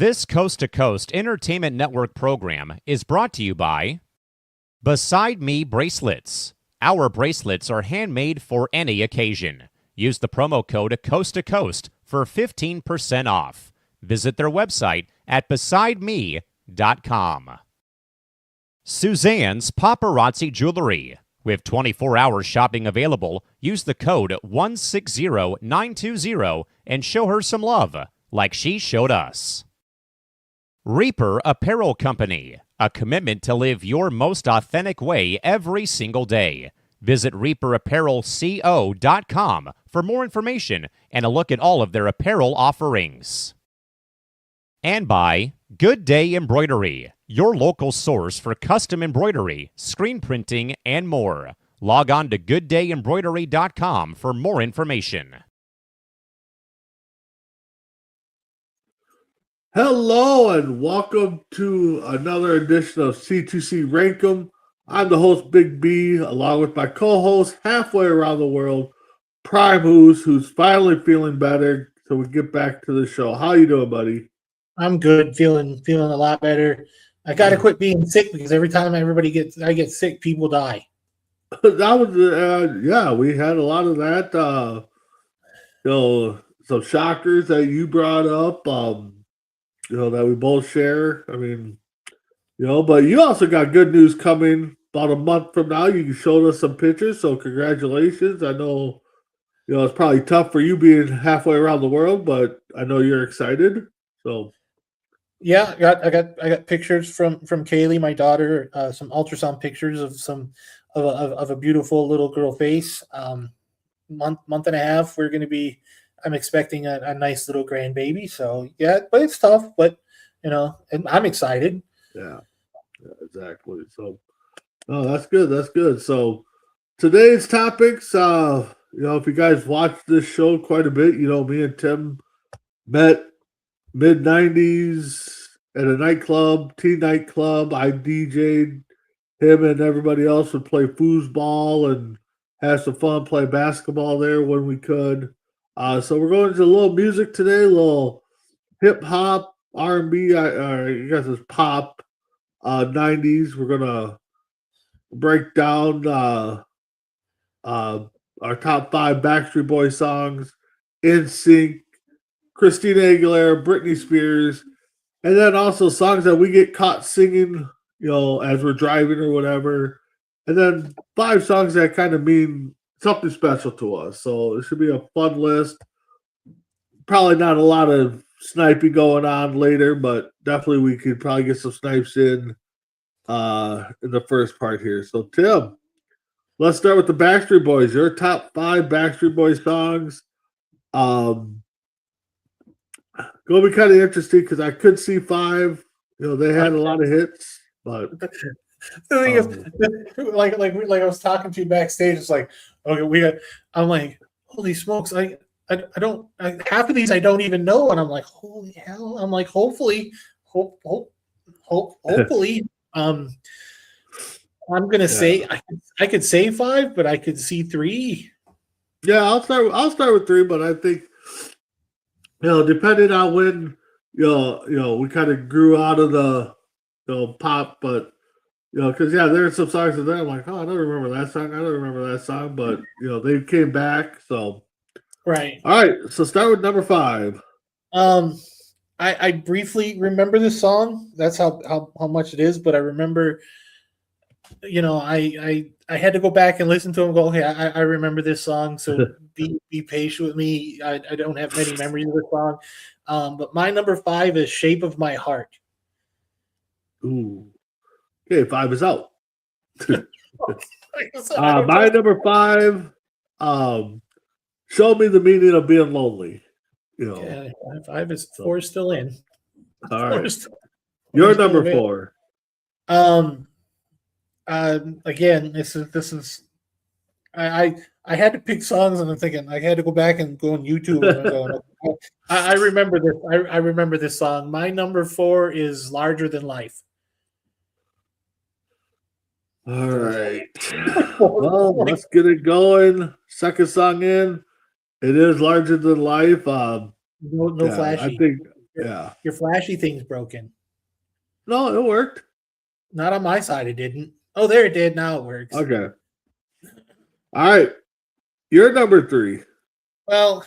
This Coast to Coast Entertainment Network program is brought to you by Beside Me Bracelets. Our bracelets are handmade for any occasion. Use the promo code Coast to Coast for 15% off. Visit their website at besideme.com. Suzanne's Paparazzi Jewelry. With 24-hour shopping available, use the code 160920 and show her some love, like she showed us. Reaper Apparel Company, a commitment to live your most authentic way every single day. Visit reaperapparelco.com for more information and a look at all of their apparel offerings. And by Good Day Embroidery, your local source for custom embroidery, screen printing, and more. Log on to gooddayembroidery.com for more information. Hello and welcome to another edition of C2C Rankem. I'm the host, Big B, along with my co-host, halfway around the world, Prime who's finally feeling better. So we get back to the show. How you doing, buddy? I'm good, feeling a lot better. I got to quit being sick because every time I get sick, people die. That was yeah, we had a lot of that. Some shockers that you brought up. That we both share. I mean, but you also got good news coming about a month from now. You showed us some pictures, so congratulations. I know, it's probably tough for you being halfway around the world, but I know you're excited. So, yeah, I got pictures from Kaylee, my daughter, some ultrasound pictures of a beautiful little girl face. Month and a half, I'm expecting a nice little grandbaby. So yeah, but it's tough, but and I'm excited. Yeah, exactly. So, that's good. That's good. So today's topics, if you guys watched this show quite a bit, me and Tim met mid-90s at a nightclub, teen nightclub. I DJ'd. Him and everybody else would play foosball and have some fun, play basketball there when we could. So we're going to a little music today, a little hip-hop, R&B, I guess it's pop, 90s. We're going to break down our top 5 Backstreet Boys songs, NSYNC, Christina Aguilera, Britney Spears, and then also songs that we get caught singing, as we're driving or whatever. And then 5 songs that kind of mean something special to us. So it should be a fun list. Probably not a lot of sniping going on later, but definitely we could probably get some snipes in the first part here. So Tim, let's start with the Backstreet Boys. Your top 5 Backstreet Boys songs. Going to be kind of interesting because I could see 5. They had a lot of hits, but the thing is, like I was talking to you backstage, it's like, okay, I'm like, holy smokes, I don't half of these I don't even know, and I'm like, holy hell, I'm like, hopefully, I'm gonna say I could say 5, but I could see 3. Yeah, I'll start with 3, but I think depending on when we kind of grew out of the pop, but because there are some songs in there I'm like, I don't remember that song, but they came back. So right, all right. So start with number 5. I briefly remember this song. That's how much it is, but I remember, I had to go back and listen to them. Go, okay, I remember this song. So be patient with me. I don't have many memories of the song, but my number 5 is "Shape of My Heart." Ooh. Okay, 5 is out. My number 5, "Show Me the Meaning of Being Lonely." Yeah, 5 is 4 is still in. All right, your number 4. Again, this is. I had to pick songs, and I'm thinking I had to go back and go on YouTube. And I remember this. I remember this song. My number 4 is "Larger Than Life." All right. Well, let's get it going. Second song in. It is "Larger Than Life." No flashy. Yeah. Your flashy thing's broken. No, it worked. Not on my side, it didn't. Oh, there it did. Now it works. Okay. All right. You're number 3. Well,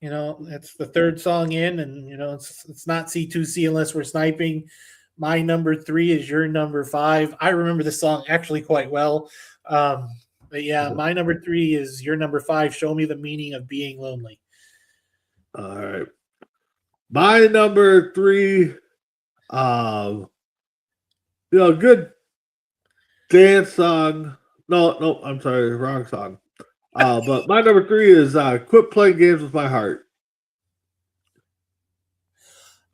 it's the third song in, and it's not C2C unless we're sniping. My number 3 is your number 5. I remember this song actually quite well. But yeah, my number 3 is your number 5. Show me the meaning of being lonely. All right. My number 3, good dance song. No, I'm sorry, wrong song. But my number 3 is Quit Playing Games with My Heart.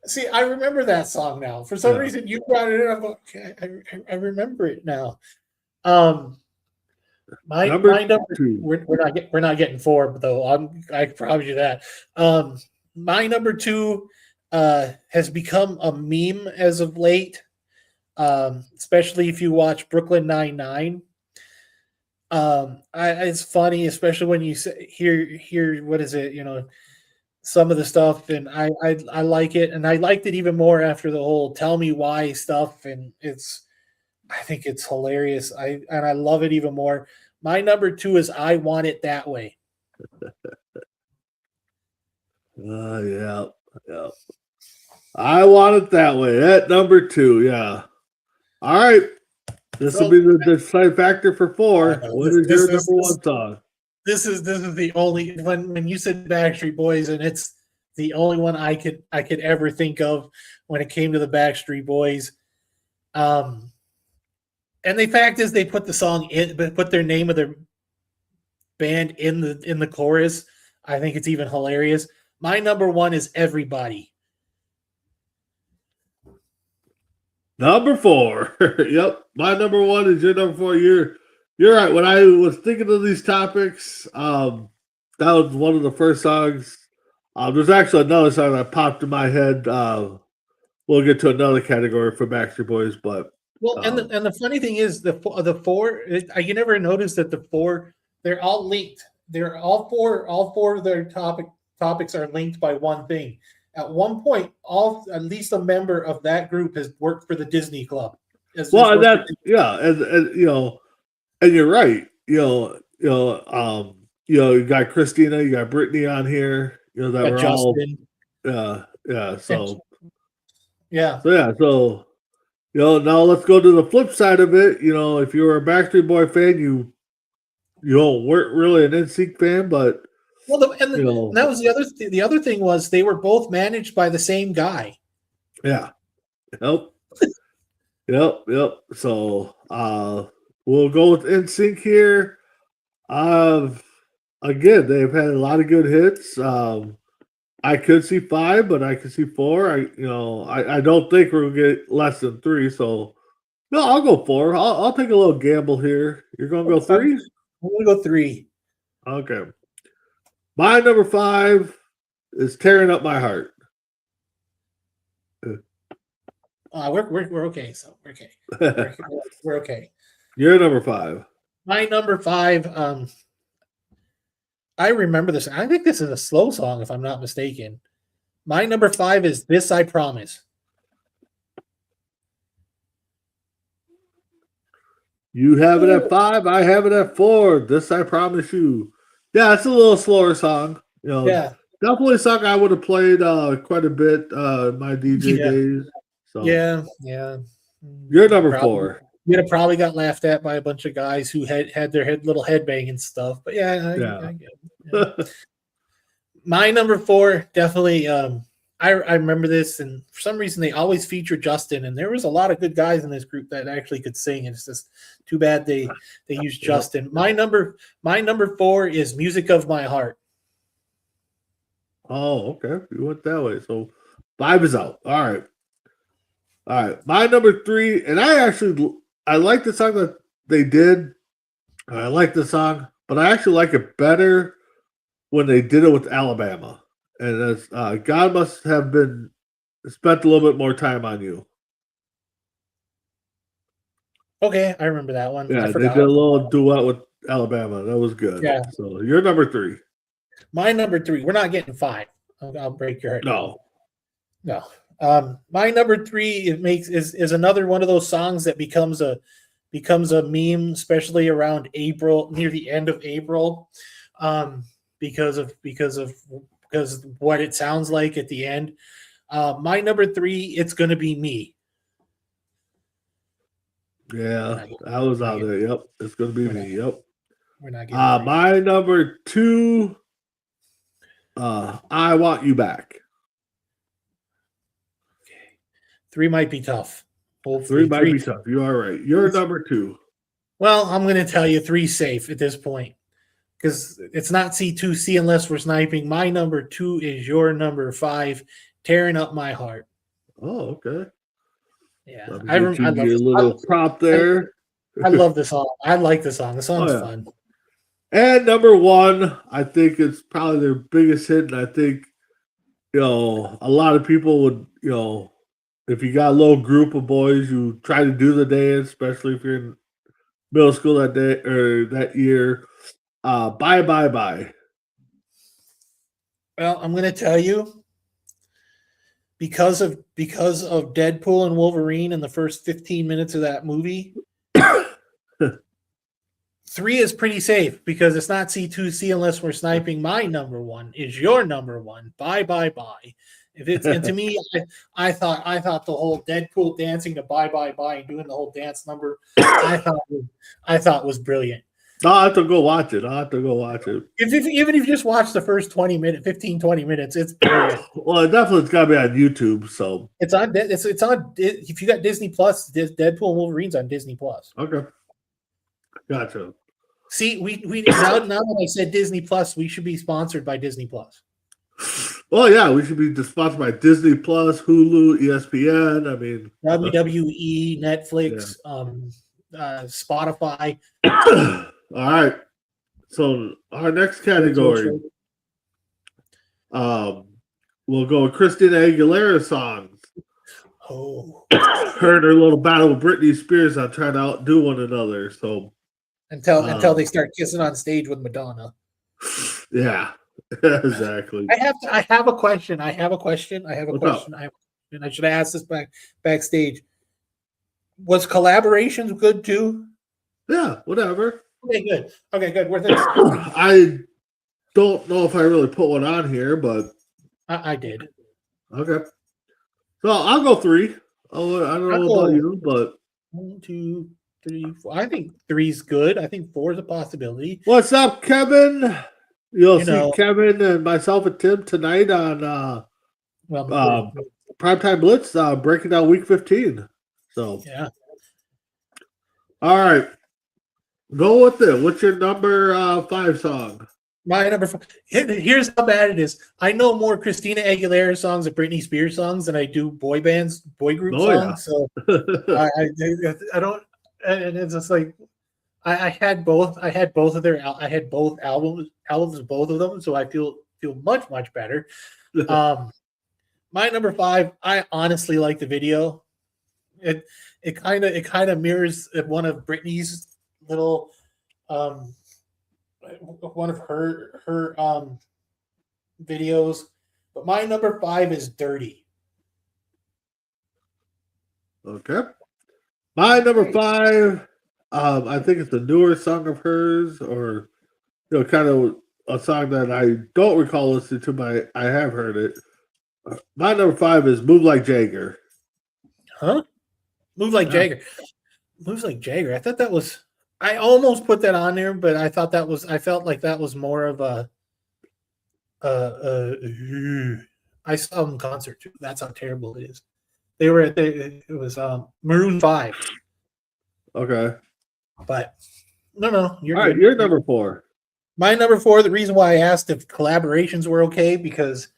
See, I remember that song now. For some reason, you brought it in. I'm like, okay, I remember it now. My number 2. We're not getting 4 though. I promise you that. My number 2 has become a meme as of late, especially if you watch Brooklyn Nine-Nine. It's funny, especially when you hear what is it, some of the stuff, and I like it, and I liked it even more after the whole "Tell Me Why" stuff, and I think it's hilarious. I love it even more. My number 2 is "I Want It That Way." Yeah. I Want It That Way. At number 2, yeah. All right. This will be the decisive factor for 4. What is your number 1 song? This is the only when you said Backstreet Boys, and it's the only one I could ever think of when it came to the Backstreet Boys. And the fact is, they put the song in, but put their name of their band in the chorus. I think it's even hilarious. My number 1 is "Everybody." Number 4. Yep. My number 1 is your number 4. You're right. When I was thinking of these topics, that was one of the first songs. There's actually another song that popped in my head. We'll get to another category for Backstreet Boys, but and the funny thing is the 4. You never noticed that the 4, they're all linked. They're all four of their topics are linked by one thing. At one point, at least a member of that group has worked for the Disney Club. And you're right. You got Christina, you got Brittany on here. That were Justin. All. Now let's go to the flip side of it. If you were a Backstreet Boy fan, you weren't really an NSYNC fan, but that was the other. The other thing was they were both managed by the same guy. Yeah. Yep. So we'll go with NSYNC here. Again, they've had a lot of good hits. I could see 5, but I could see 4. I don't think we're gonna get less than 3. So no, I'll go 4. I'll take a little gamble here. You're gonna go 3? I'm gonna go 3. Okay. My number 5 is "Tearing Up My Heart." We're okay. So we're okay. We're okay. Your number 5. My number 5. I remember this. I think this is a slow song, if I'm not mistaken. My number 5 is "This I Promise." You have it at 5. I have it at 4. "This I Promise You." Yeah, it's a little slower song. Definitely a song I would have played quite a bit in my DJ days. So yeah. You're number 4. You'd have probably got laughed at by a bunch of guys who had their little headbang and stuff. But I get it. My number 4, definitely. I remember this, and for some reason they always feature Justin, and there was a lot of good guys in this group that actually could sing. And it's just too bad they used Justin. My number 4 is "Music of My Heart." Oh, okay. You went that way. So 5 is out. All right. My number 3, and I like the song that they did. I like the song, but I actually like it better when they did it with Alabama. And that's "God Must Have Been Spent a Little Bit More Time on You." Okay, I remember that one. Yeah, they did a little duet with Alabama. That was good. Yeah. So you're number 3. My number 3. We're not getting 5. I'll break your heart. No. No. My number three is another one of those songs that becomes a meme, especially around April, near the end of April, because what it sounds like at the end. My number three, it's gonna be me. Yeah, I was out there. Yep, it's gonna be We're me. not- Yep. We're not getting three. My number two. I want you back. Three might be tough. Three might be tough. You are right. You're number two. Well, I'm going to tell you three safe at this point because it's not C2C unless we're sniping. My number two is your number five, tearing up my heart. Oh, okay. Yeah, I love a little prop there. I love the song. I like the song. The song's fun. And number one, I think it's probably their biggest hit, and I think a lot of people would if you got a little group of boys, you try to do the dance, especially if you're in middle school that day or that year. Bye, bye, bye. Well, I'm going to tell you, because of Deadpool and Wolverine in the first 15 minutes of that movie, three is pretty safe because it's not C2C unless we're sniping. My number one is your number one. Bye, bye, bye. And to me, I thought the whole Deadpool dancing to bye, bye, bye and doing the whole dance number, I thought was brilliant. I'll have to go watch it. Even if you just watch the first 20 minutes, it's brilliant. Well, it's got to be on YouTube. So it's on. If you got Disney Plus, Deadpool and Wolverine's on Disney Plus. Okay, gotcha. See, we now that I said Disney Plus, we should be sponsored by Disney Plus. Well, yeah, we should be sponsored by Disney Plus, Hulu, ESPN. I mean, WWE, Netflix, Spotify. All right. So our next category, we'll go with Christina Aguilera songs. Oh, heard her little battle with Britney Spears on trying to outdo one another. So until they start kissing on stage with Madonna. Yeah, exactly. I have a question. I should have asked this backstage. Was collaborations good too? Yeah, whatever. Okay, good. I don't know if I really put one on here, but I did. Okay. So I'll go three. I don't know about you, but 1, 2, 3, 4. I think 3's good. I think 4 is a possibility. What's up, Kevin? You'll see Kevin and myself and Tim tonight on Primetime Blitz, breaking down Week 15. So yeah. All right. Go with it. What's your number 5 song? My number 5. Here's how bad it is. I know more Christina Aguilera songs and Britney Spears songs than I do boy group songs. Yeah. So I don't. And it's just like I had both. I had both albums of both of them. So I feel much better. My number 5. I honestly like the video. It kind of mirrors one of Britney's little one of her videos, but my number 5 is Dirty. Okay. My number 5, I think it's a newer song of hers, or kind of a song that I don't recall listening to, but I have heard it. My number 5 is Move Like Jagger. Huh? Move Like Jagger. Moves Like Jagger. I thought that was. I almost put that on there, but I felt like that was more of a. I saw them in concert too. That's how terrible it is. It was Maroon 5. Okay. But no, you're all right. You're number 4. My number 4. The reason why I asked if collaborations were okay because,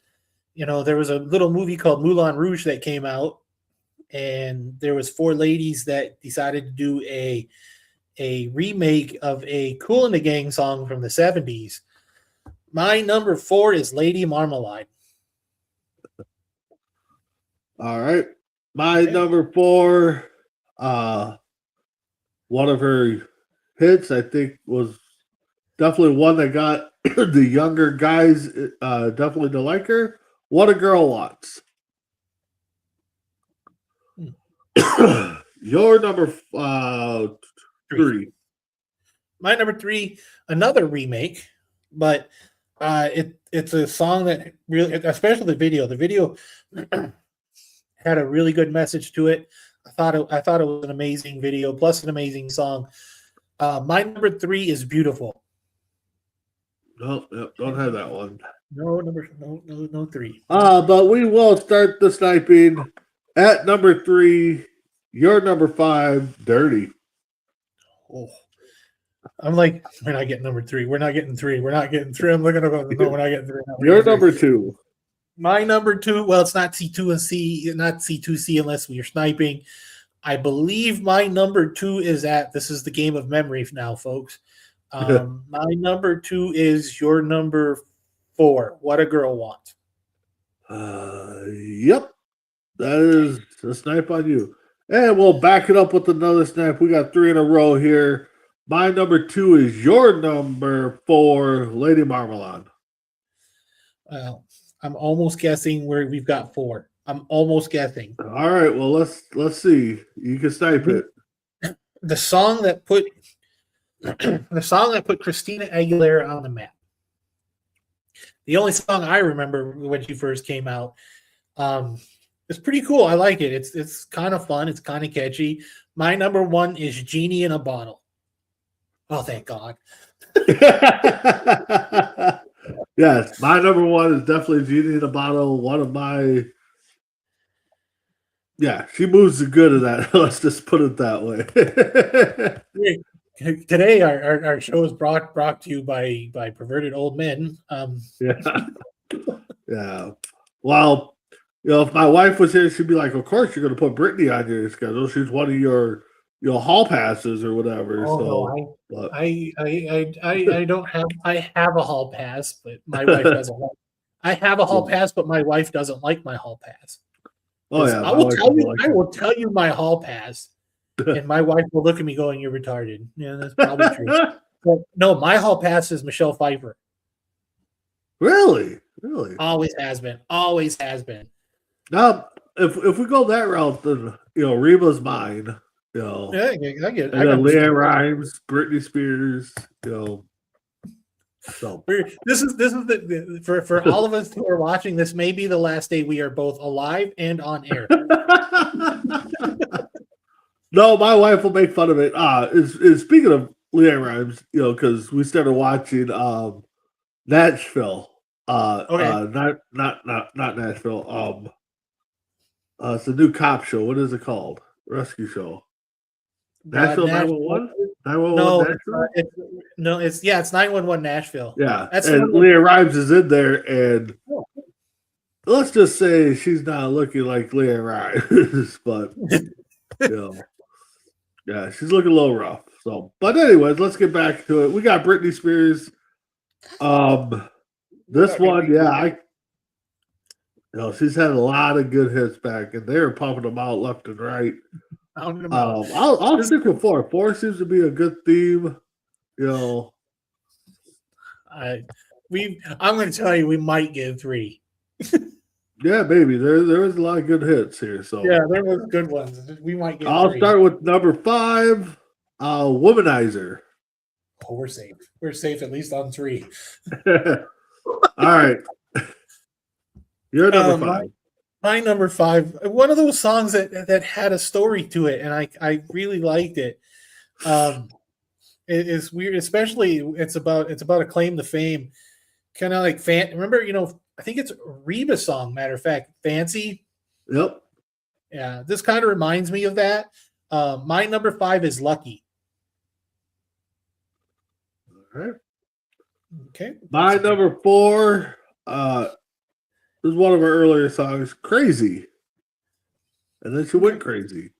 there was a little movie called Moulin Rouge that came out, and there was 4 ladies that decided to do a remake of a Kool and the Gang song from the 70s. My number 4 is Lady Marmalade. All right. My number 4, one of her hits, I think, was definitely one that got the younger guys definitely to like her. What a Girl Wants. Your number three. My number 3, another remake, but it's a song that really, especially the video. The video had a really good message to it. I thought it was an amazing video, plus an amazing song. My number 3 is Beautiful. No, don't have that one. No 3. But we will start the sniping at number 3. Your number 5, Dirty. Oh. I'm like, we're not getting number 3. We're not getting 3. We're not getting 3. I'm looking at no, we're not getting 3. Your number 2. My number 2. Well, it's not C2C, not C2C unless we're sniping. I believe my number 2 is this is the game of memory now, folks. My number 2 is your number 4. What a Girl Wants. Yep. That is a snipe on you. And we'll back it up with another snipe. We got 3 in a row here. My number 2 is your number 4, Lady Marmalade. Well, I'm almost guessing where we've got 4. I'm almost guessing. All right. Well, let's see. You can snipe it. The song that put Christina Aguilera on the map. The only song I remember when she first came out. It's pretty cool. I like it. It's kind of fun. It's kind of catchy. My number 1 is Genie in a Bottle. Oh, thank God. Yes, my number 1 is definitely Genie in a Bottle. One of my, she moves the good of that. Let's just put it that way. Today, our show is brought to you by Perverted Old Men. Yeah. Well, if my wife was here, she'd be like, "Of course, you're going to put Brittany on your schedule. She's one of your hall passes or whatever." Oh, no, I don't have. I have a hall pass, but my wife doesn't like. I have a hall pass, but my wife doesn't like my hall pass. Oh yeah, I will tell you my hall pass, and my wife will look at me going, "You're retarded." Yeah, that's probably true. But no, my hall pass is Michelle Pfeiffer. Really? Always has been. Always has been. Now, if we go that route, then Reba's mine. Yeah, I get it. And then Leanne Rhymes, Britney Spears. So this is for all of us who are watching. This may be the last day we are both alive and on air. No, my wife will make fun of it. Is speaking of Leanne Rhymes, because we started watching Nashville. Okay. Not Nashville. It's a new cop show. What is it called? Rescue show. Nashville 911? 911 Nashville? It's 911 Nashville. Yeah. And Leah Rhymes is in there, and let's just say she's not looking like Leah Rhymes, but yeah, she's looking a little rough. So, but anyways, let's get back to it. We got Britney Spears. This one, she's had a lot of good hits back, and they're pumping them out left and right. I'll stick with 4. 4 seems to be a good theme. I'm going to tell you, we might get 3. Yeah, maybe there was a lot of good hits here. So yeah, there was good ones. We might get. I'll 3. start with number 5, Womanizer. Oh, we're safe. We're safe at least on 3. All right. You're number 5. My number 5. One of those songs that had a story to it, and I really liked it. It is weird, especially it's about a claim to fame, kind of like remember, I think it's Reba's song. Matter of fact, Fancy. Yep. Yeah, this kind of reminds me of that. My number 5 is Lucky. All right. Okay. My number 4 is one of her earlier songs, Crazy. And then she went crazy.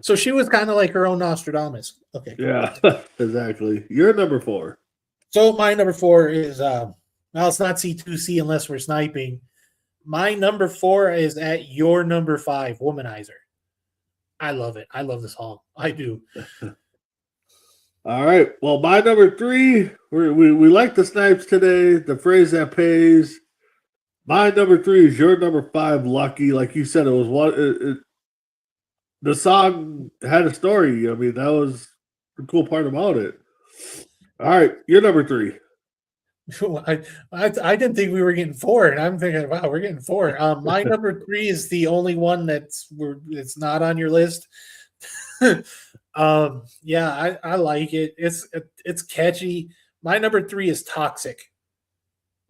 So she was kind of like her own Nostradamus. Okay. Yeah, exactly. You're number 4. So my number 4 is it's not C2C unless we're sniping. My number 4 is at your number 5, Womanizer. I love it. I love the song. I do. All right. Well, my number 3, we like the snipes today, the phrase that pays. My number 3 is your number 5, Lucky. Like you said, it was one. the song had a story. I mean, that was the cool part about it. All right, you're number 3. I didn't think we were getting 4, and I'm thinking, wow, we're getting 4. My number 3 is the only one it's not on your list. Yeah, I like it. It's catchy. My number 3 is Toxic.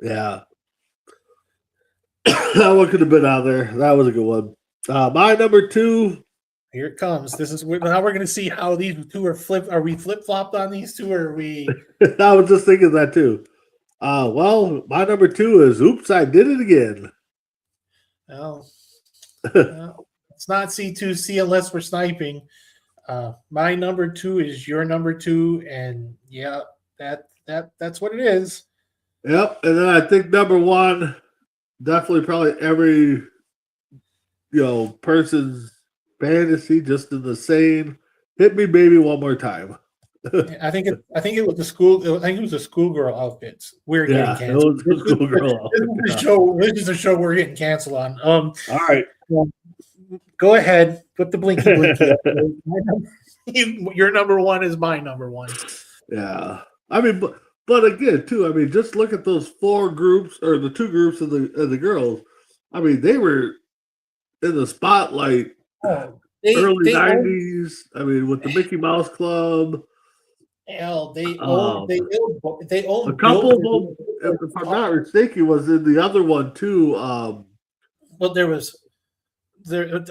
Yeah. That one could have been out there. That was a good one. My number 2. Here it comes. This is now we're going to see how these two are flipped. Are we flip flopped on these two, or are we? I was just thinking that too. Well, my number 2 is "Oops, I Did It Again." Well, it's not C2C unless we're sniping. My number 2 is your number 2, and yeah, that's what it is. Yep, and then I think number 1, definitely probably every person's fantasy, just in the same "Hit Me, Baby, One More Time." I think it was the school. I think it was the schoolgirl outfits. We're getting canceled. It was the schoolgirl This is a show we're getting canceled on. All right, go ahead. Put the blinky blinky up. Your number 1 is my number 1. Yeah, I mean, but again, too. I mean, just look at those 4 groups, or the 2 groups of the girls. I mean, they were in the spotlight early 90s. I mean, with the Mickey Mouse Club. Hell, they own a couple of them. If I'm not mistaken, was in the other one too. Well, there.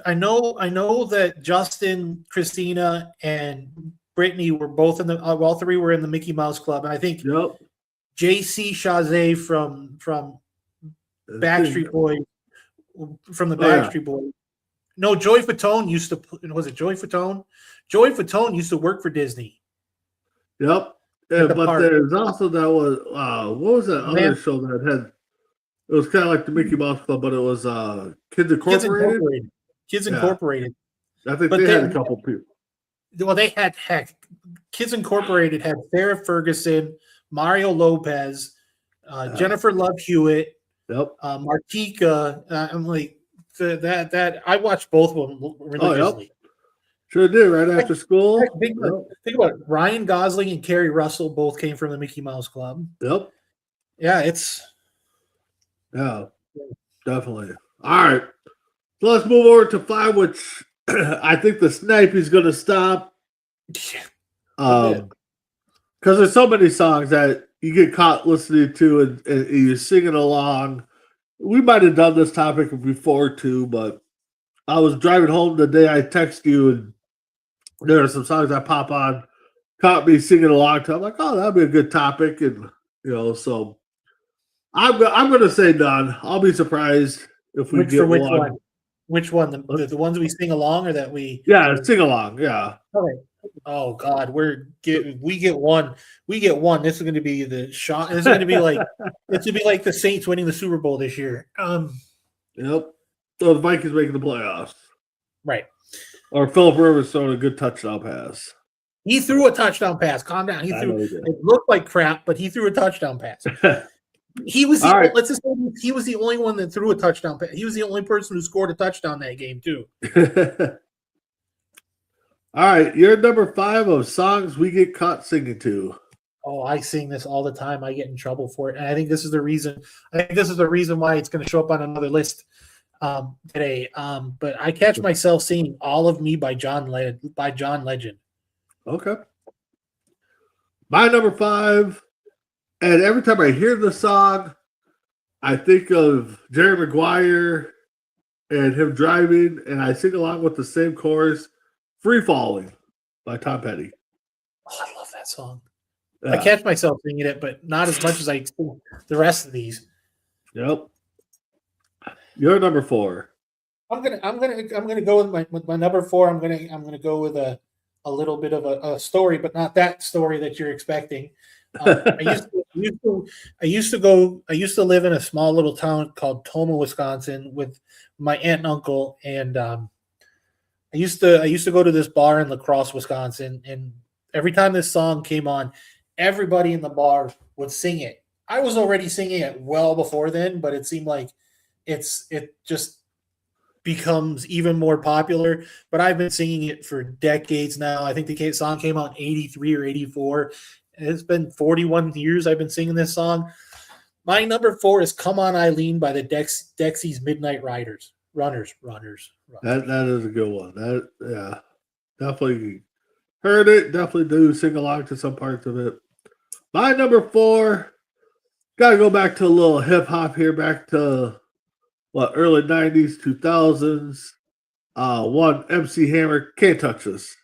I know that Justin, Christina, and Brittany were both in the. All 3 were in the Mickey Mouse Club, and I think JC Chazé from Backstreet Boys, from the Backstreet Boys. No, Joy Fatone used to. Was it Joy Fatone? Joy Fatone used to work for Disney. Yep. Yeah, but there's also that was what was that other show that had? It was kind of like the Mickey Mouse Club, but it was Kids Incorporated. Kids Incorporated. I think they had a couple people. Well, they had Kids Incorporated had Sarah Ferguson, Mario Lopez, Jennifer Love Hewitt, Martika. I'm like that. I watched both of them religiously. Sure did, right after school. Think about it. Ryan Gosling and Kerry Russell both came from the Mickey Mouse Club. Yep. Yeah, definitely. All right. So let's move over to 5, which I think the sniping's going to stop. Because there's so many songs that you get caught listening to and you're singing along. We might have done this topic before too, but I was driving home the day I texted you, and there are some songs that pop on, caught me singing along to. I'm like, oh, that'd be a good topic, and so I'm going to say none. I'll be surprised if we get one. Which one? The ones we sing along, or that we? Yeah, sing along. Yeah. Okay. Oh God, we get one. We get one. This is going to be the shot. This is going to be like the Saints winning the Super Bowl this year. Yep. So the Vikings making the playoffs. Right. Or Phillip Rivers throwing a good touchdown pass. He threw a touchdown pass. Calm down. It looked like crap, but he threw a touchdown pass. He was let's just say he was the only one that threw a touchdown pass. He was the only person who scored a touchdown that game too. All right, you're number 5 of songs we get caught singing to. Oh, I sing this all the time. I get in trouble for it, and I think this is the reason. Why it's going to show up on another list today. But I catch myself singing "All of Me" by John Legend. Okay. My number 5, and every time I hear the song, I think of Jerry Maguire and him driving, and I sing along with the same chorus. "Free Falling" by Tom Petty. Oh, I love that song. Yeah. I catch myself singing it, but not as much as I sing the rest of these. Yep. You're number 4. I'm gonna go with my number 4. I'm gonna go with a little bit of a story, but not that story that you're expecting. I used to live in a small little town called Toma, Wisconsin, with my aunt and uncle, and I used to go to this bar in La Crosse, Wisconsin, and every time this song came on, everybody in the bar would sing it. I was already singing it well before then, but it seemed like it just becomes even more popular, but I've been singing it for decades now. I think the song came out in 83 or 84. It's been 41 years I've been singing this song. My number 4 is Come On Eileen by the Dexys Midnight Riders. Runners. That is a good one. Definitely heard it. Definitely do sing along to some parts of it. My number 4, gotta go back to a little hip hop here, back to early 90s, 2000s. One MC Hammer, Can't Touch This.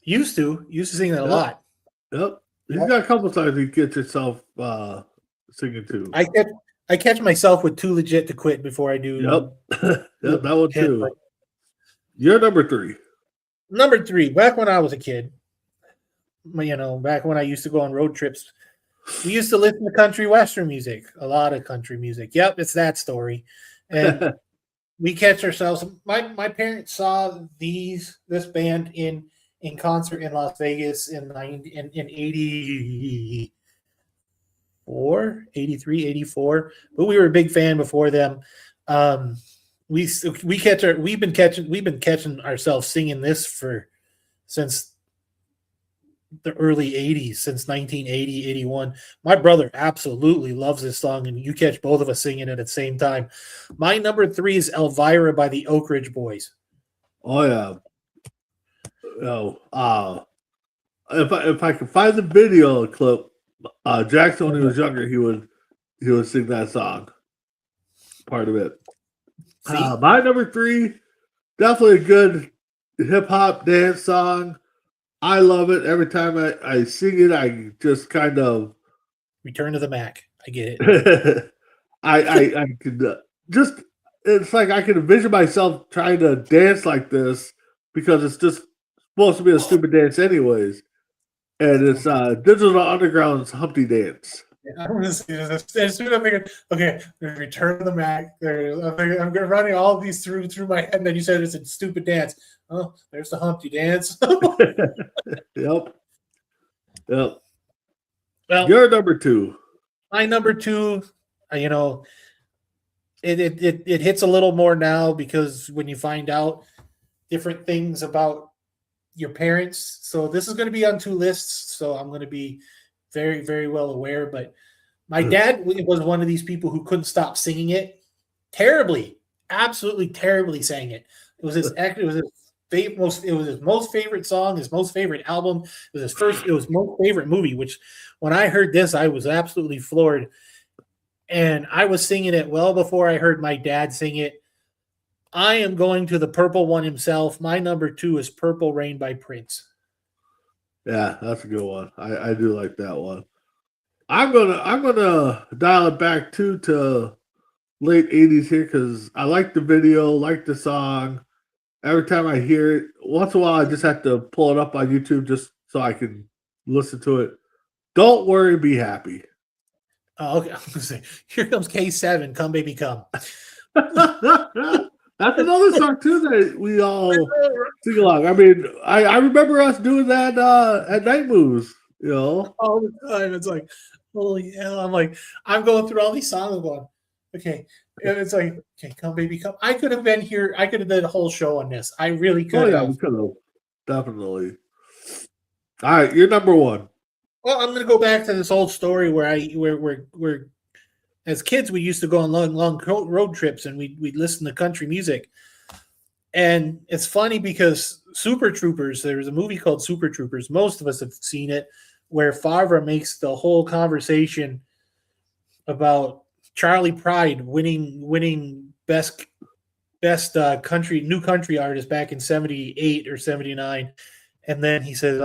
Used to sing that a lot. Yep. He's got a couple times he gets himself singing too. I catch myself with Too Legit to Quit before I do. Yep. Yep, that one too. You're number 3. Number 3, back when I was a kid, back when I used to go on road trips, we used to listen to country western music, a lot of country music. Yep, it's that story. And we catch ourselves. My parents saw this band in concert in Las Vegas in 84, 83, 84. But we were a big fan before them. We've been catching ourselves singing this since the early 80s, since 1980, 81. My brother absolutely loves this song, and you catch both of us singing it at the same time. My number 3 is Elvira by the Oak Ridge Boys. Oh yeah. If I could find the video clip, Jackson when he was younger, he would sing that song. Part of it. My number 3, definitely a good hip hop dance song. I love it. Every time I sing it, I just kind of Return to the Mac. I get it. I could just, it's like I can envision myself trying to dance like this because it's just supposed to be a stupid dance anyways. And it's Digital Underground's Humpty Dance. I'm going to say this. As soon as I'm thinking, okay, Return to the Mac. I'm running all of these through my head, and then you said it's a stupid dance. Oh, there's the Humpty Dance. Yep. Well, you're number 2. My number 2, it hits a little more now because when you find out different things about your parents. So this is going to be on 2 lists, so I'm going to be very, very well aware. But my dad was one of these people who couldn't stop singing it terribly, absolutely terribly sang it. It was his most favorite song, his most favorite album. It was his most favorite movie, which when I heard this, I was absolutely floored. And I was singing it well before I heard my dad sing it. I am going to the purple one himself. My number 2 is Purple Rain by Prince. Yeah, that's a good one. I do like that one. I'm gonna dial it back to late 80s here because I like the video, like the song. Every time I hear it, once in a while I just have to pull it up on YouTube just so I can listen to it. Don't worry, be happy. Oh, okay. I was gonna say, here comes K7, Come Baby Come. That's another song too that we all sing along. I mean, I remember us doing that at Night Moves, all the time. It's like, holy hell! I'm going through all these songs, going, okay, and it's like, okay, Come Baby Come. I could have been here. I could have done a whole show on this. I really could have. We could have, definitely. All right, you're number 1. Well, I'm going to go back to this old story where as kids, we used to go on long road trips and we'd listen to country music. And it's funny because Super Troopers, there was a movie called Super Troopers. Most of us have seen it, where Favre makes the whole conversation about Charlie Pride winning best new country artist back in 78 or 79. And then he says,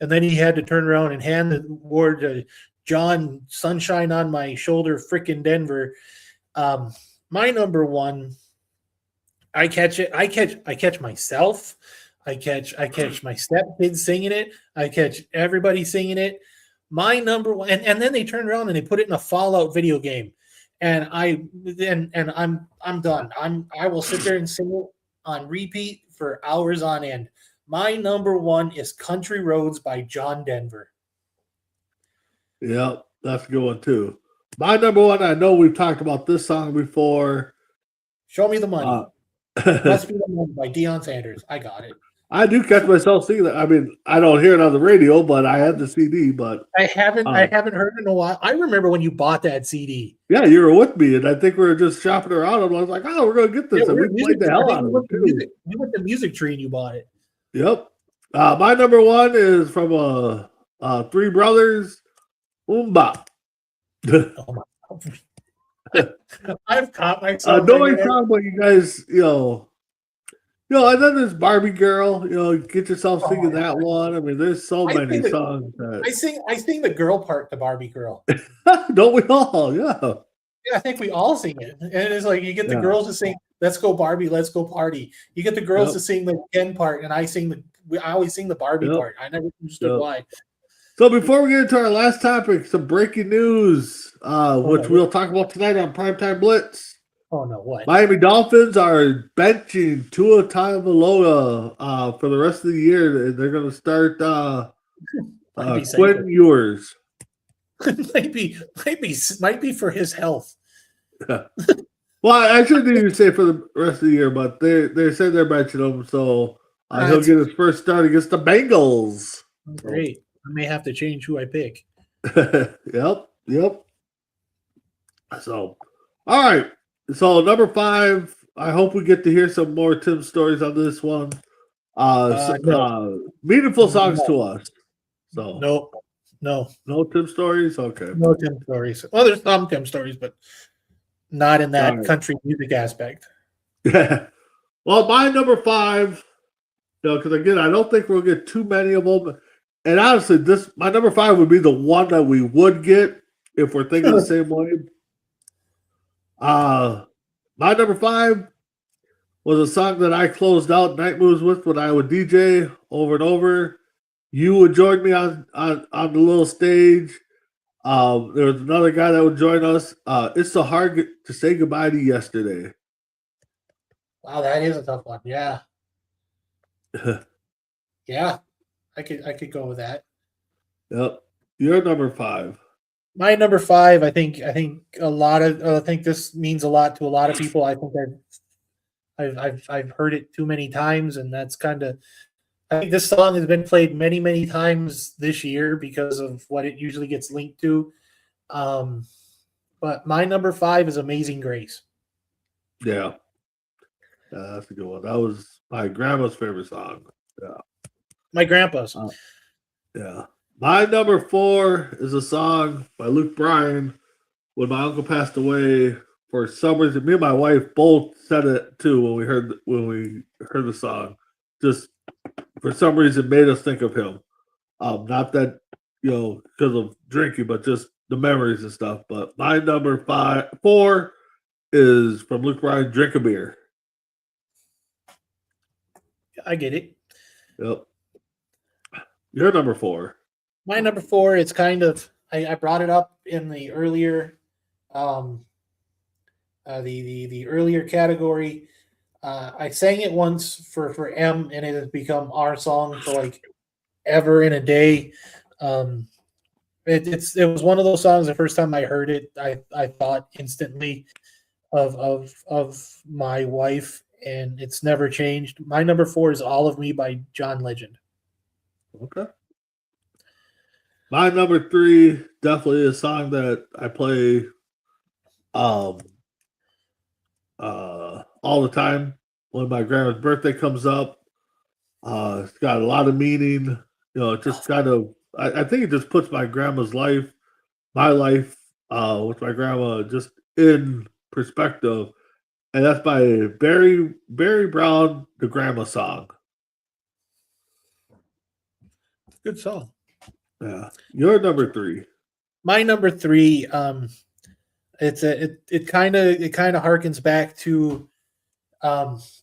and then he had to turn around and hand the award to John Sunshine on My Shoulder, frickin' Denver. My number 1, I catch myself. I catch my stepkids singing it. I catch everybody singing it. My number 1, and then they turn around and they put it in a Fallout video game. And I'm done. I will sit there and sing it on repeat for hours on end. My number 1 is Country Roads by John Denver. Yep, that's a good one too. My number 1, I know we've talked about this song before. Show Me the Money. Uh, Must Be the Money by Deion Sanders. I got it. I do catch myself singing that. I mean, I don't hear it on the radio, but I have the CD. But I haven't heard it in a while. I remember when you bought that CD. yeah, you were with me, and I think we were just shopping around, and I was like, "Oh, we're gonna get this," and we played the hell out of it too. We went to Music Tree and you bought it. Yep. My number one is from Three Brothers, Umba. Oh my! I've caught myself. Knowing song, but you guys, and then there's Barbie Girl. Get yourself singing that one. I mean, there's so many songs. I sing the girl part, the Barbie Girl. Don't we all? Yeah. Yeah, I think we all sing it, and it's like you get the girls to sing "Let's Go Barbie, Let's Go Party." You get the girls to sing the Ken part, and I always sing the Barbie part. I never understood why. So before we get into our last topic, some breaking news, which we'll talk about tonight on Primetime Blitz. Oh no! What? Miami Dolphins are benching Tua Tagovailoa for the rest of the year. They're going to start Quinn Ewers. might be for his health. Well, I shouldn't even say for the rest of the year, but they said they're benching him, so he'll get his first start against the Bengals. Great. I may have to change who I pick. Yep. So, all right. So number 5, I hope we get to hear some more Tim stories on this one. Meaningful songs to us. So no Tim stories. Okay, no Tim stories. Well, there's some Tim stories, but not in that country music aspect. Yeah. Well, my number 5, because again, I don't think we'll get too many of them. And honestly, my number 5 would be the one that we would get if we're thinking the same way. My number 5 was a song that I closed out night moves with when I would DJ over and over. You would join me on the little stage. There was another guy that would join us. It's so hard to say goodbye to yesterday. Wow, that is a tough one. Yeah. Yeah. I could go with that. Yep. Your number 5. My number 5, I think this means a lot to a lot of people. I think I've heard it too many times, and that's I think this song has been played many, many times this year because of what it usually gets linked to. But my number 5 is Amazing Grace. Yeah. That's a good one. That was my grandma's favorite song. Yeah. My grandpa's. Yeah. My number 4 is a song by Luke Bryan. When my uncle passed away, for some reason, me and my wife both said it too when we heard the song. Just for some reason made us think of him. Not that because of drinking, but just the memories and stuff. But my number 4 is from Luke Bryan, Drink a Beer. I get it. Yep. Your number 4. My number 4, it's kind of I brought it up in the earlier the earlier category. I sang it once for M, and it has become our song for like ever in a day. It was one of those songs. The first time I heard it, I thought instantly of my wife, and it's never changed. My number 4 is All of Me by John Legend. Okay. My number 3, definitely a song that I play all the time when my grandma's birthday comes up. It's got a lot of meaning. It just kind of, I think it just puts my grandma's life, my life with my grandma just in perspective. And that's by Barry Brown, The Grandma Song. Good song. Yeah. Your number 3. My number 3, it kind of harkens back to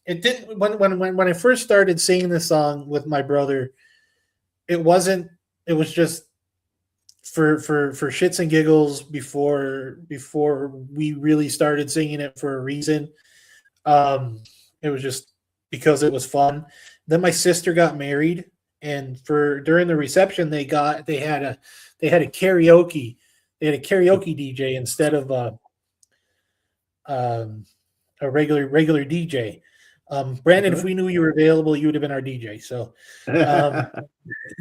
it didn't when I first started singing this song with my brother, it was just for shits and giggles before we really started singing it for a reason. It was just because it was fun. Then my sister got married, and during the reception they had a karaoke DJ instead of a regular DJ. Brandon, Okay. if we knew you were available, you would have been our DJ. So,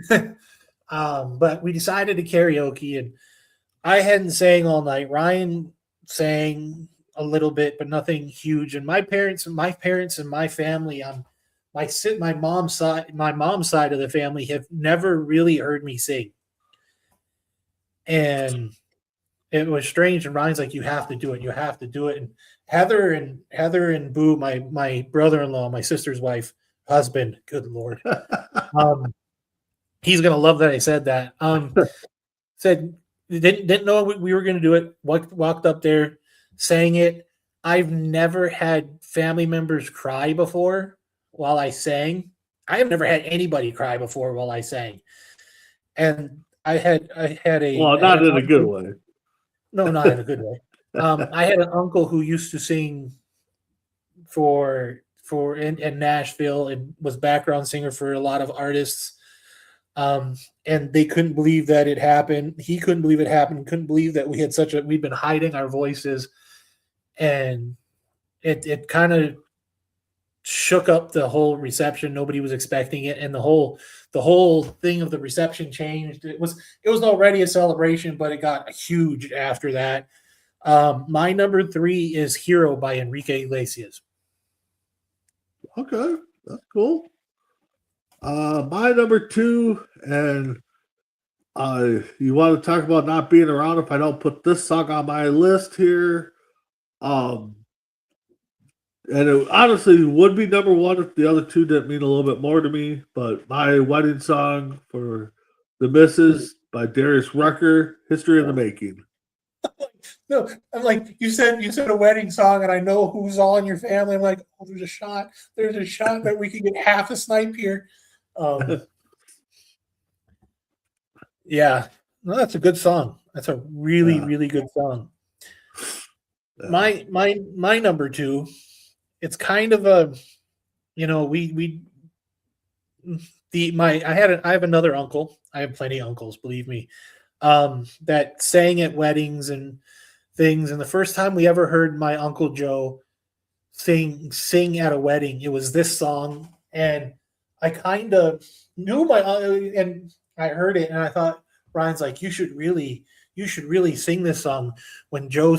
but we decided to karaoke, and I hadn't sang all night. Ryan sang a little bit, but nothing huge. And my parents and my family on my mom's side of the family have never really heard me sing. And it was strange. And Ryan's like, "You have to do it. You have to do it." And Heather and Boo, my brother-in-law, my sister's wife, husband, good Lord. He's gonna love that I said that. Said didn't know we were gonna do it. Walked up there, sang it. I've never had family members cry before while I sang. I have never had anybody cry before while I sang. And I had well, not in a good way. No, not in a good way. I had an uncle who used to sing for in Nashville and was background singer for a lot of artists. And they couldn't believe that it happened. He couldn't believe it happened. Couldn't believe that we'd been hiding our voices, and it kind of shook up the whole reception. Nobody was expecting it, and the whole thing of the reception changed. It was already a celebration, but it got huge after that. My number 3 is "Hero" by Enrique Iglesias. Okay, that's cool. My number 2, and you want to talk about not being around if I don't put this song on my list here. And it honestly would be number 1 if the other 2 didn't mean a little bit more to me. But my wedding song for the Misses by Darius Rucker, "History in the Making." No, I'm like, you said a wedding song, and I know who's all in your family. I'm like, oh, there's a shot that we can get half a snipe here. Yeah, no, that's a good song. That's a really good song. Yeah. My number 2, it's kind of a, I have another uncle. I have plenty of uncles, believe me, that sang at weddings and things. And the first time we ever heard my Uncle Joe sing at a wedding, it was this song. And I kind of knew and I heard it, and I thought, Ryan's like, you should really sing this song when Joe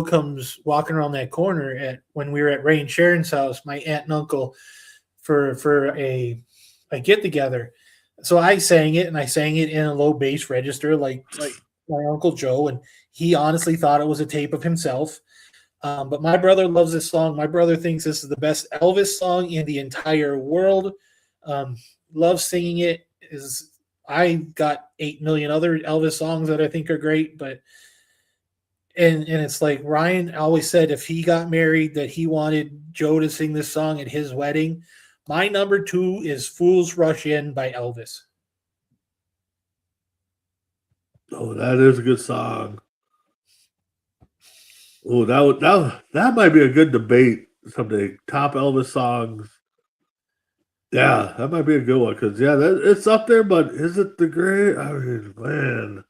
comes walking around that corner when we were at Ray and Sharon's house, my aunt and uncle, for a get together. So I sang it, and I sang it in a low bass register, like my Uncle Joe, and he honestly thought it was a tape of himself. But my brother loves this song. My brother thinks this is the best Elvis song in the entire world. Loves singing it. I got 8 million other Elvis songs that I think are great, but and it's like Ryan always said, if he got married, that he wanted Joe to sing this song at his wedding. My number 2 is "Fools Rush In" by Elvis. Oh, that is a good song. Oh, that might be a good debate someday. Top Elvis songs. Yeah, that might be a good one because it's up there. But is it the great? I mean, man,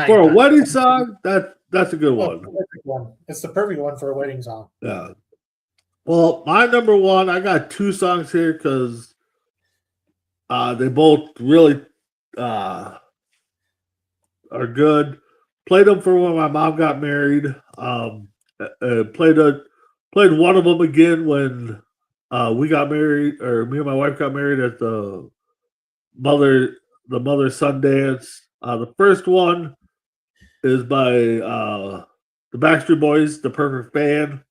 for a wedding song, that's a good one. It's the perfect one for a wedding song. Yeah. Well, my number 1, I got 2 songs here because they both really are good. Played them for when my mom got married. Played one of them again when we got married, or me and my wife got married at the mother son dance. The first one is by the Backstreet Boys, "The Perfect Man,"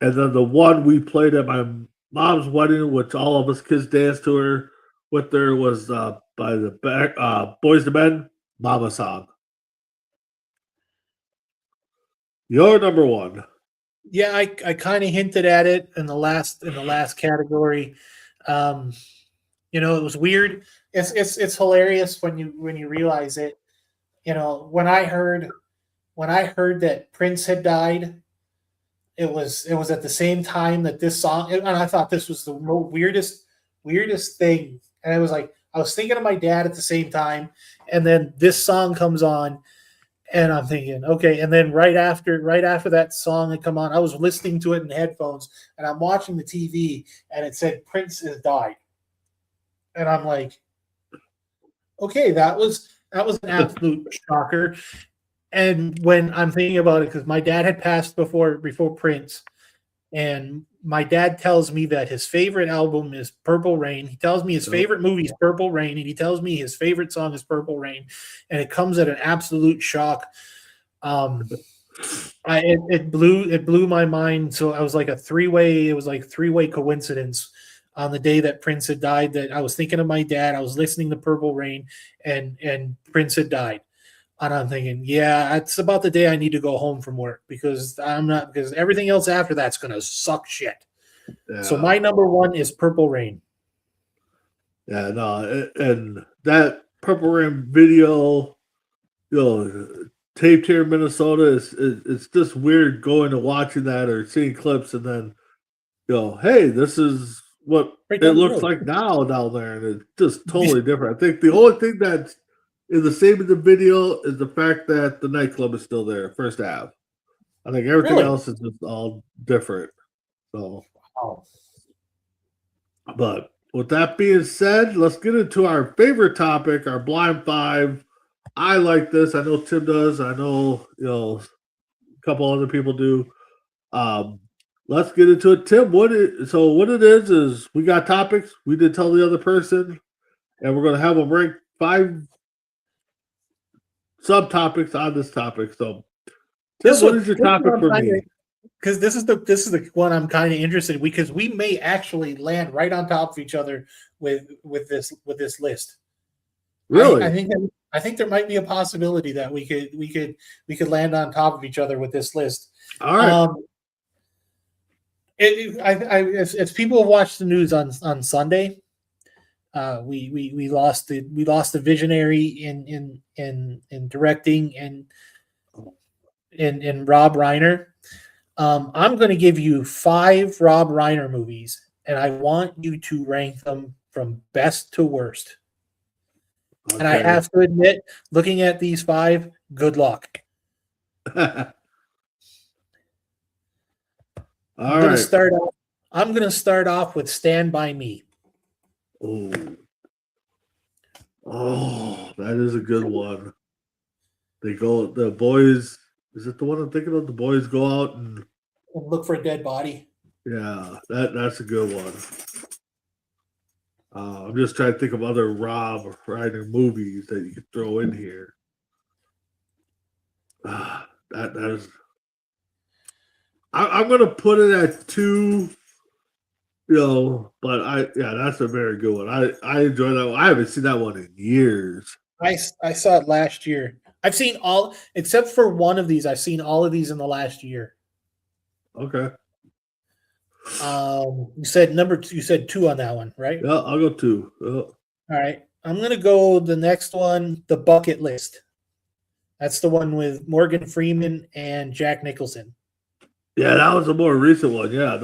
and then the one we played at my mom's wedding, which all of us kids danced to her with her, was by the Boys II Men, "Mama Song." Your number 1. Yeah, I kind of hinted at it in the last category. It was weird. It's hilarious when you realize it. When I heard that Prince had died, it was at the same time that this song, and I thought this was the weirdest thing. And I was thinking of my dad at the same time, and then this song comes on, And I'm thinking, okay. And then right after that song had come on, I was listening to it in headphones, and I'm watching the TV, and it said Prince has died. And I'm like, okay, that was an absolute shocker. And when I'm thinking about it, because my dad had passed before Prince, and my dad tells me that his favorite album is Purple Rain. He tells me his favorite movie is Purple Rain, and he tells me his favorite song is Purple Rain, and it comes at an absolute shock. It blew my mind. So I was like three-way coincidence on the day that Prince had died, that I was thinking of my dad. I was listening to Purple Rain, and Prince had died. And I'm thinking, yeah, it's about the day I need to go home from work, because everything else after that's going to suck shit. Yeah. So my number one is Purple Rain. Yeah, no, and that Purple Rain video, taped here in Minnesota, it's just weird going and watching that or seeing clips, and then, hey, this is what it looks like now down there, and it's just totally different. I think the only thing that's is the same in the video is the fact that the nightclub is still there, First Ave. I think everything else is just all different. So, But with that being said, let's get into our favorite topic, our blind five. I like this. I know Tim does. I know a couple other people do. Let's get into it. Tim, what it is we got topics. We did tell the other person, and we're going to have them rank 5 subtopics on this topic. So, Tim, what is your topic for me? Because this is the one I'm kind of interested in, because we may actually land right on top of each other with this list. Really, I think there might be a possibility that we could land on top of each other with this list. All right. As people have watched the news on Sunday, we lost the visionary in directing and in Rob Reiner. I'm going to give you 5 Rob Reiner movies, and I want you to rank them from best to worst. Okay. And I have to admit, looking at these 5, good luck. I'm going to start off with Stand By Me. Oh, that is a good one. The boys. Is it the one I'm thinking of? The boys go out and look for a dead body. Yeah, that's a good one. I'm just trying to think of other Rob Reiner movies that you could throw in here. That is. I'm going to put it at 2. But that's a very good one. I enjoy that one. I haven't seen that one in years. I saw it last year. I've seen all except for one of these. I've seen all of these in the last year. Okay. You said number 2. You said 2 on that one, right? Yeah, I'll go 2. All right. I'm gonna go the next one, The Bucket List. That's the one with Morgan Freeman and Jack Nicholson. Yeah, that was a more recent one. Yeah,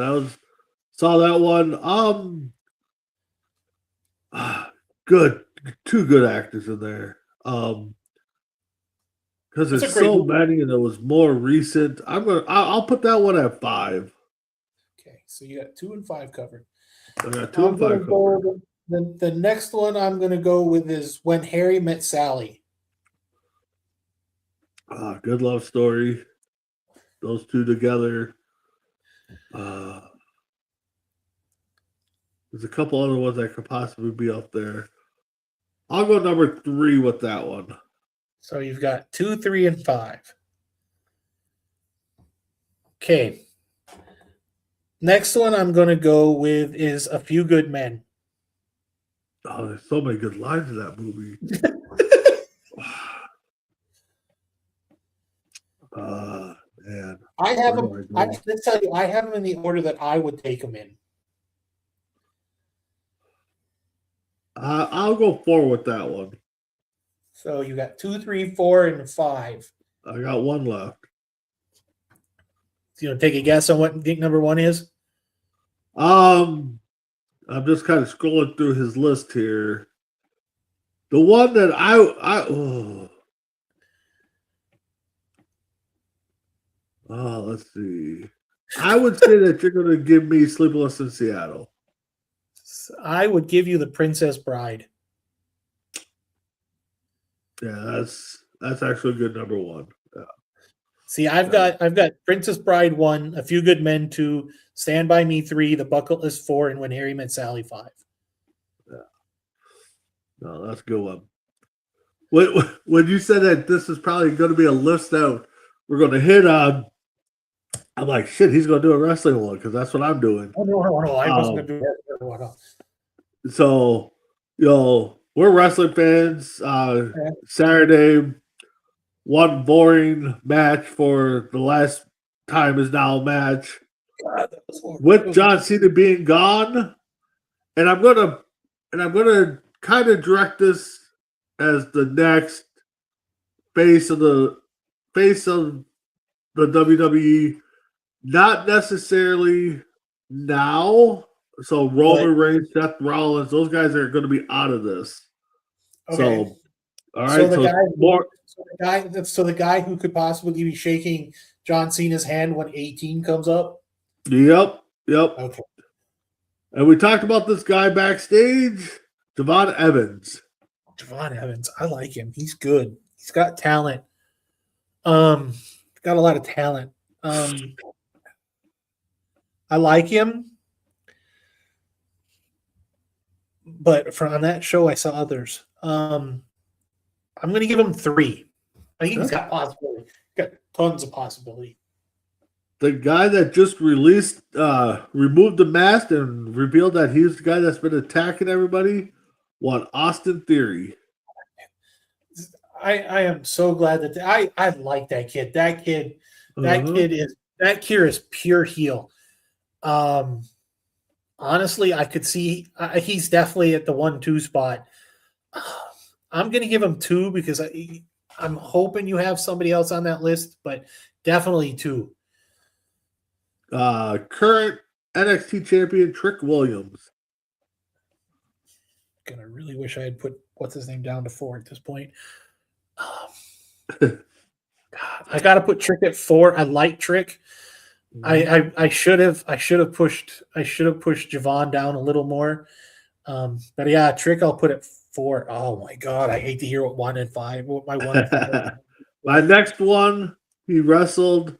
saw that one. Good. 2 good actors in there. Because there's so many, and it was more recent. I'll put that one at 5. Okay, so you got 2 and 5 covered. I got 2 and 5 covered. The next one I'm going to go with is When Harry Met Sally. Good love story. Those 2 together. There's a couple other ones that could possibly be up there. I'll go number 3 with that one. So you've got 2, 3, and 5. Okay. Next one I'm going to go with is A Few Good Men. Oh, there's so many good lines in that movie. Man. I have them. Let's tell you, I have them in the order that I would take them in. I'll go 4 with that one. So you got 2, 3, 4, and 5. I got 1 left. So you want to take a guess on what you think number 1 is? I'm just kind of scrolling through his list here. The one that let's see. I would say that you're going to give me Sleepless in Seattle. I would give you the Princess Bride. Yeah, that's actually a good number one. Yeah. See, I've got Princess Bride 1, A Few Good Men 2, Stand By Me 3, The Bucket List 4, and When Harry Met Sally 5. Yeah. No, that's a good one. When you said that this is probably going to be a list that we're going to hit on, I'm like, shit, he's going to do a wrestling one because that's what I'm doing. Oh, no. I wasn't going to do that. So, we're wrestling fans. Saturday, one boring match for the last time is now match. God, that was horrible. With John Cena being gone, and I'm gonna kind of direct this as the next face of the WWE, not necessarily now. So Roman Reigns, Seth Rollins, those guys are going to be out of this. Okay. So, all right. So the guy who could possibly be shaking John Cena's hand when 18 comes up. Yep. Okay. And we talked about this guy backstage, Devon Evans. Devon Evans, I like him. He's good. He's got talent. Got a lot of talent. I like him. But on that show, I saw others. I'm going to give him 3. I think he's got possibility. Got tons of possibility. The guy that just removed the mask and revealed that he's the guy that's been attacking everybody, Austin Theory. I am so glad that I like that kid. That kid is pure heel. Honestly, I could see he's definitely at the 1-2 spot. I'm going to give him 2 because I'm hoping you have somebody else on that list, but definitely 2. Current NXT champion Trick Williams. Gonna really wish I had put what's his name down to 4 at this point. God, I gotta put Trick at 4. I like Trick. I should have pushed Javon down a little more. But yeah, Trick I'll put at 4. Oh my god, I hate to hear what 1 and 5. What my 1 and 5. My next one, he wrestled,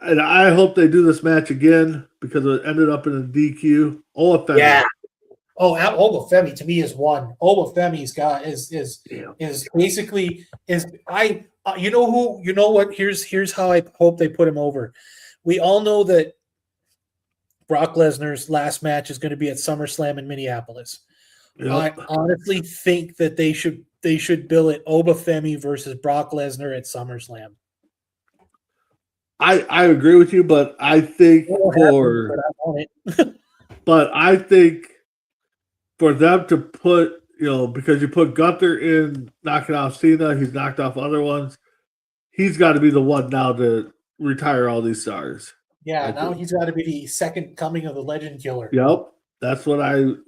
and I hope they do this match again because it ended up in a DQ. Olafemi. Yeah. Oh, Olafemi to me is 1. Olafemi's got is basically you know what? Here's how I hope they put him over. We all know that Brock Lesnar's last match is going to be at SummerSlam in Minneapolis. Yep. I honestly think that they should bill it Olafemi versus Brock Lesnar at SummerSlam. I agree with you, but I think but I think for them to put, because you put Gunther in knocking off Cena, he's knocked off other ones. He's got to be the one now to retire all these stars. Yeah, now he's got to be the second coming of the Legend Killer. Yep, that's the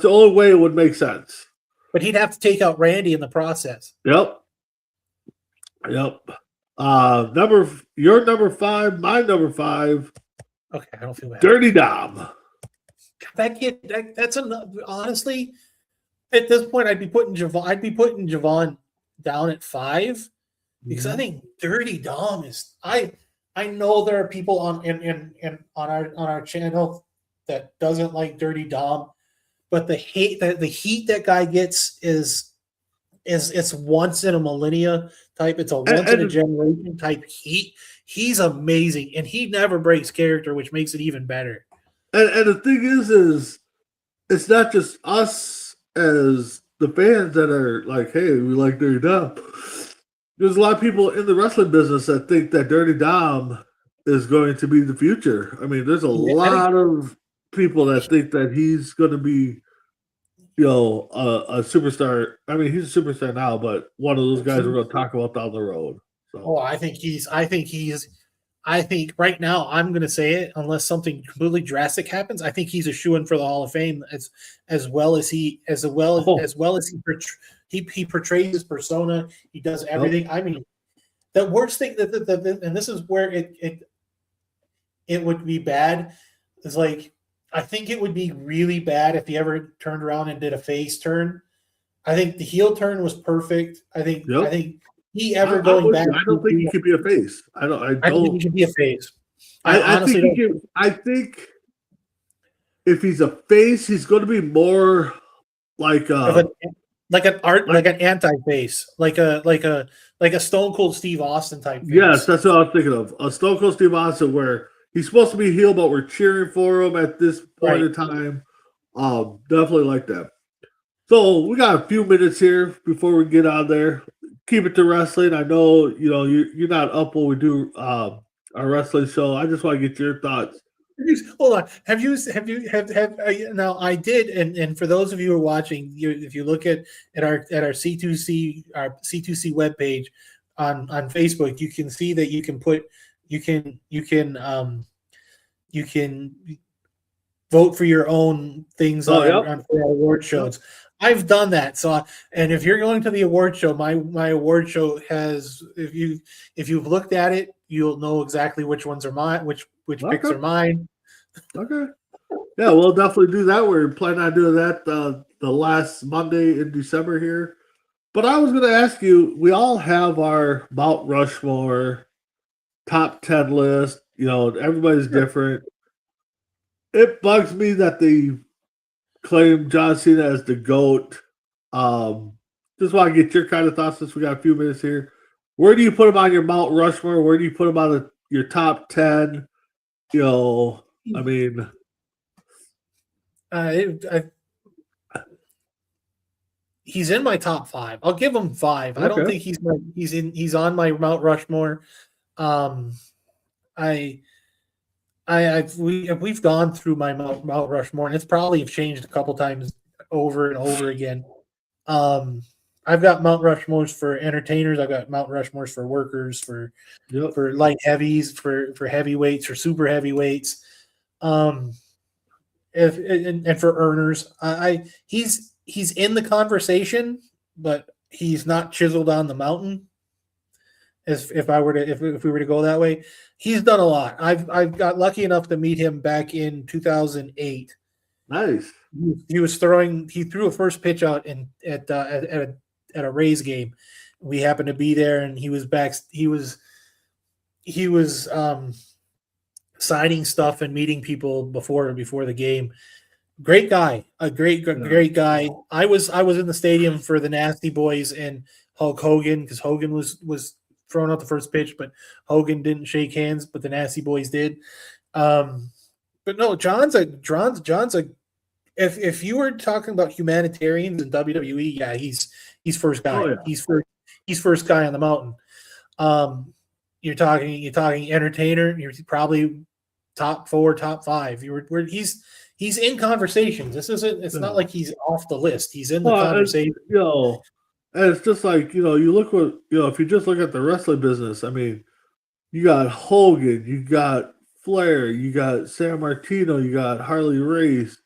only way it would make sense. But he'd have to take out Randy in the process. Yep. Your number 5, my number 5. Okay, I don't feel bad. Dirty Dom. That kid, that's enough. Honestly, at this point, I'd be putting Javon down at 5 because I think Dirty Dom is. I know there are people on our channel that doesn't like Dirty Dom, but the heat that guy gets is it's once in a millennia type. It's a once in a generation type heat. He's amazing, and he never breaks character, which makes it even better. And the thing is it's not just us as the fans that are like, hey, we like Dirty Dom. There's a lot of people in the wrestling business that think that Dirty Dom is going to be the future. I mean, there's a lot of people that think that he's going to be, a superstar. I mean, he's a superstar now, but one of those guys we're going to talk about down the road. So. I think right now I'm going to say it unless something completely drastic happens. I think he's a shoo-in for the Hall of Fame as well as he portrays his persona. He does everything. I mean, The worst thing and this is where it would be bad, is like, I think it would be really bad if he ever turned around and did a face turn. I think the heel turn was perfect. I think he ever going back. I don't think he could be a face. I think he could be a face. I think he can. I think if he's a face, he's going to be more like an anti-face, like a Stone Cold Steve Austin type face. Yes, that's what I was thinking of. A Stone Cold Steve Austin, where he's supposed to be heel, but we're cheering for him at this point in time. Definitely like that. So we got a few minutes here before we get on there. Keep it to wrestling. I know you're not up when we do our wrestling show. I just want to get your thoughts. Hold on. Now I did, and for those of you who are watching, if you look at our C2C webpage on Facebook, you can see that you can vote for your own things on for our award shows. I've done that. And if you're going to the award show, my award show has, if you've looked at it, you'll know exactly which ones are mine, which picks are mine. Okay. Yeah, we'll definitely do that. We're planning on doing that the last Monday in December here. But I was going to ask you, we all have our Mount Rushmore top 10 list. Everybody's different. It bugs me that they claim John Cena as the GOAT. Just want to get your kind of thoughts since we got a few minutes here. Where do you put him on your Mount Rushmore? Where do you put him on your top 10? I mean, he's in my top 5. I'll give him 5. Okay. I don't think he's on my Mount Rushmore. We've gone through my Mount Rushmore, and it's probably changed a couple times over and over again. I've got Mount Rushmores for entertainers. I've got Mount Rushmores for workers, for light heavies, for heavyweights, for super heavyweights, and for earners. He's in the conversation, but he's not chiseled on the mountain. If we were to go that way, he's done a lot. I've got lucky enough to meet him back in 2008. Nice. He threw a first pitch out at a Rays game. We happened to be there, and he was back. He was signing stuff and meeting people before the game. Great guy, a great guy. I was in the stadium for the Nasty Boys and Hulk Hogan, because Hogan was throwing out the first pitch, but Hogan didn't shake hands, but the Nasty Boys did. But no, John's a if you were talking about humanitarians in WWE, yeah, he's first guy. Oh, yeah. He's first guy on the mountain. You're talking entertainer, you're probably top 4, top 5. He's in conversations. It's not like he's off the list. He's in the conversation. And it's just like, you look what, if you just look at the wrestling business, I mean, you got Hogan, you got Flair, you got San Martino, you got Harley Race.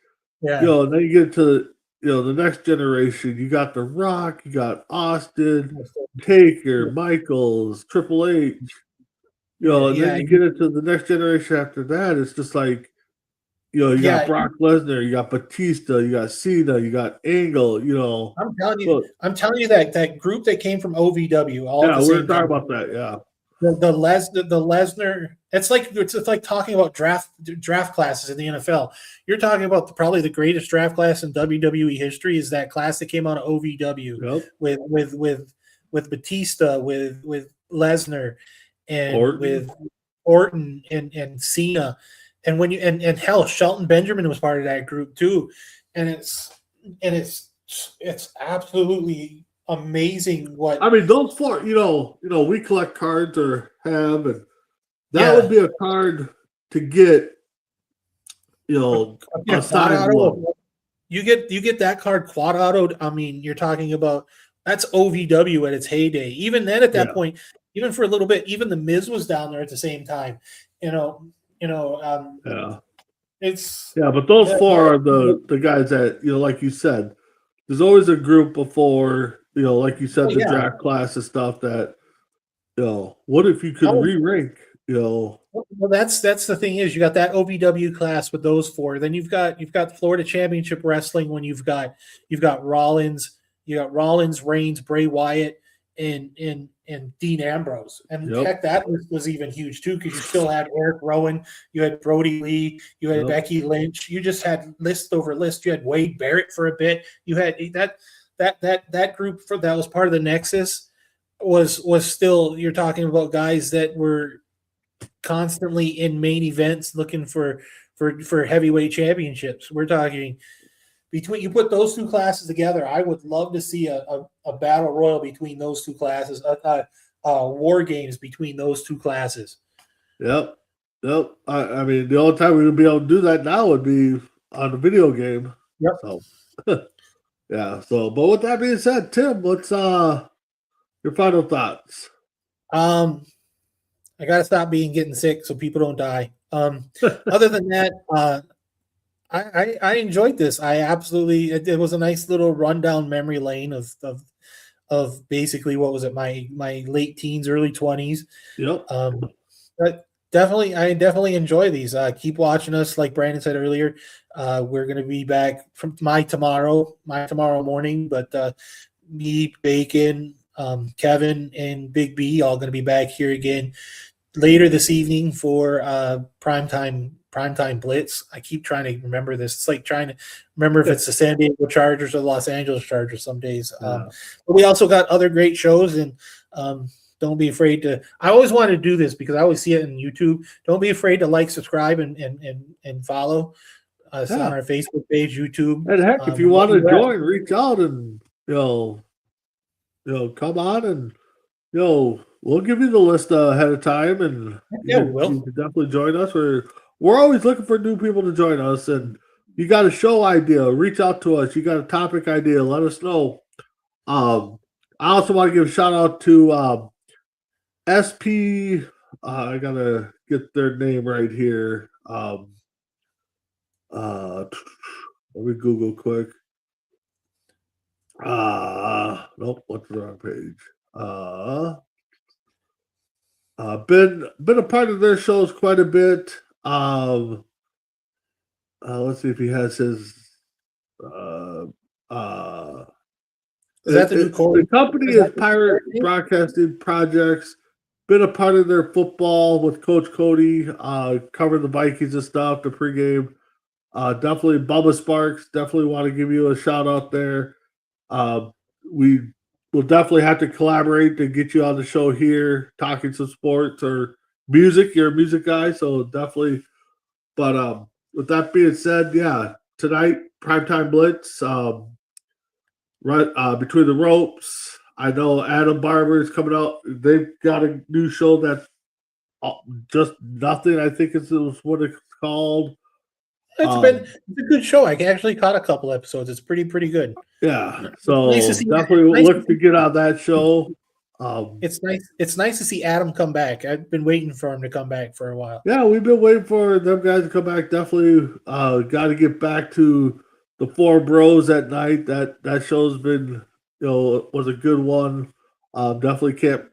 Yeah. And then you get to, the next generation, you got The Rock, you got Austin, Taker, Michaels, Triple H. And then you get into the next generation after that, it's just like, you got Brock Lesnar, you got Batista, you got Cena, you got Angle, I'm telling you that group that came from OVW. We're talking about that, yeah. The Lesnar, it's like talking about draft classes in the NFL. You're talking about probably the greatest draft class in WWE history is that class that came out of OVW with Batista, with Lesnar, and with Orton and Cena. And when you and hell, Shelton Benjamin was part of that group too, and it's absolutely amazing. What I mean, those 4, we collect cards or have, and that would be a card to get, a signed one. You get that card quad autoed. I mean, you're talking about that's OVW at its heyday. Even then, at that point, even for a little bit, even the Miz was down there at the same time. But those 4 are the guys that, like you said, there's always a group before, like you said, the draft class and stuff that, what if you could Oh. re-rank? Well, that's the thing is you got that OVW class with those four. Then you've got Florida Championship Wrestling when you've got Rollins, Reigns, Bray Wyatt, and Dean Ambrose. And Yep. heck, that was even huge too because you still had Eric Rowan, you had Brody Lee, you had Becky Lynch. You just had list over list. You had Wade Barrett for a bit. You had that group that was part of the Nexus was still, you're talking about guys that were constantly in main events looking for heavyweight championships. We're talking between, you put those two classes together, I would love to see a battle royal between those two classes, war games between those two classes. Yep. I mean, the only time we would be able to do that now would be on a video game. Yep. So, yeah. So, but with that being said, Tim, what's your final thoughts? I got to stop getting sick so people don't die. Other than that, I enjoyed this. I absolutely, it was a nice little rundown memory lane of basically, what was it, my late teens, early 20s. Yep. But I definitely enjoy these. Keep watching us. Like Brandon said earlier, we're going to be back from my tomorrow morning, but me, Bacon, Kevin, and Big B all going to be back here again later this evening for primetime blitz. I keep trying to remember this. It's like trying to remember if it's the San Diego Chargers or the Los Angeles Chargers some days. But we also got other great shows, and don't be afraid to. I always want to do this because I always see it in YouTube. Don't be afraid to like, subscribe, and follow us on our Facebook page, YouTube. And heck, if you want to join, reach out and come on and we'll give you the list ahead of time, and we will. You can definitely join us. We're always looking for new people to join us, and you got a show idea, reach out to us. You got a topic idea, let us know. I also want to give a shout out to SP. I gotta get their name right here. Let me Google quick. Nope, what's the wrong page? Been a part of their shows quite a bit. Let's see if he has his. Is that the company is Pirate Broadcasting Projects. Been a part of their football with Coach Cody, covering the Vikings and stuff, the pregame. Definitely Bubba Sparks. Definitely want to give you a shout out there. We will definitely have to collaborate to get you on the show here, talking some sports or music. You're a music guy, so definitely. But with that being said, yeah, tonight, Primetime Blitz, right between the ropes. I know Adam Barber is coming out. They've got a new show that's just nothing. I think is what it's called. It's a good show. I actually caught a couple episodes. It's pretty good. Yeah, so definitely look to get on that show. It's nice. It's nice to see Adam come back. I've been waiting for him to come back for a while. Yeah, we've been waiting for them guys to come back. Definitely got to get back to the Four Bros at night. That show's been, was a good one. Definitely can't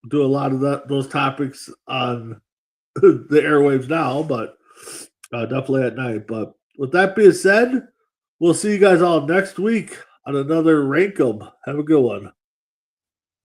do a lot of those topics on the airwaves now, but definitely at night. But with that being said, we'll see you guys all next week on another Rankem. Have a good one.